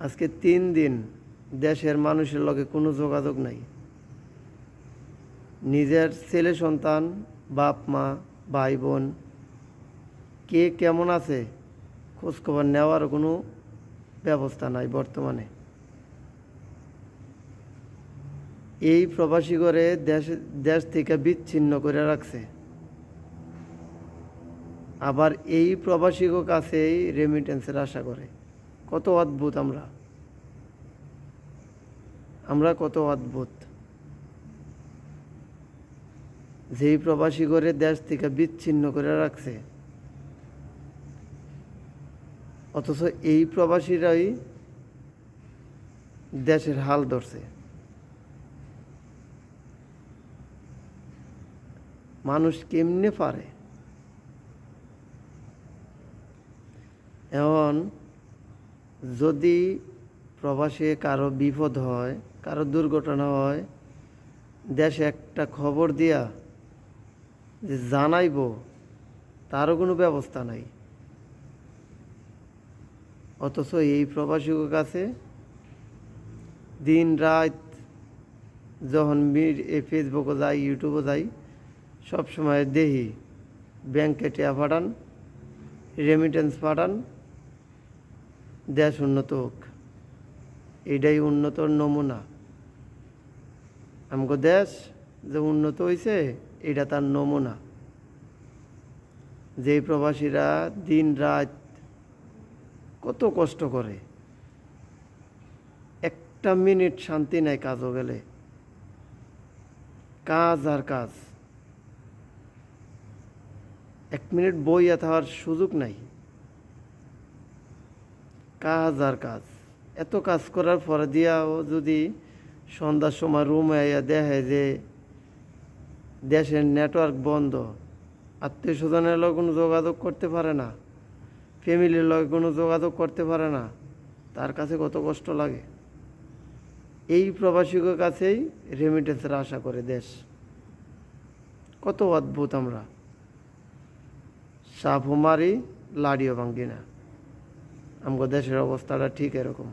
আজকে 3 দিন দেশের মানুষের লগে কোনো যোগাযোগ নাই। নিজের ছেলে সন্তান, বাপ মা, ভাই বোন কে কেমন আছে খোঁজখবর নেওয়ার কোনো ব্যবস্থা নাই বর্তমানে। এই প্রবাসী করে দেশ থেকে বিচ্ছিন্ন করে রাখছে। আবার এই প্রবাসীর কাছেই রেমিটেন্সের আশা করে। কত অদ্ভুত আমরা কত অদ্ভুত। যেই প্রবাসী করে দেশ থেকে বিচ্ছিন্ন করে রাখছে, অথচ এই প্রবাসীরাই দেশের হাল ধরছে। মানুষ কেমনে পারে? এখন যদি প্রবাসে কারো বিপদ হয়, কারো দুর্ঘটনা হয়, দেশে একটা খবর দিয়া যে জানাইব, তারও কোনো ব্যবস্থা নাই। অথচ এই প্রবাসীর কাছে দিন রাত যখন ফেসবুকে যাই, ইউটিউবে যাই, সবসময় দেখি ব্যাংকে টাকা পাঠান, রেমিটেন্স পাঠান, দেশ উন্নত হোক। এটাই উন্নতর নমুনা। আমাকে দেশ যে উন্নত হয়েছে, এটা তার নমুনা। যেই প্রবাসীরা দিন রাত কত কষ্ট করে, একটা মিনিট শান্তি নাই কাজও গেলে, কাজ আর কাজ। 1 মিনিট বইয়া থাকার সুযোগ নাই, কাজ আর কাজ। এত কাজ করার পরে দিয়াও যদি সন্ধ্যার সময় রুমে আইয়া দেখে যে দেশের নেটওয়ার্ক বন্ধ, আত্মীয় স্বজনের লগে কোনো যোগাযোগ করতে পারে না, ফ্যামিলির লগে কোনো যোগাযোগ করতে পারে না, তার কাছে কত কষ্ট লাগে। এই প্রবাসীদের কাছেই রেমিটেন্সের আশা করে দেশ। কত অদ্ভুত আমরা। সাপও মারি, লাড়িও ভাঙ্গি না। আমাদের দেশের অবস্থাটা ঠিক এরকম।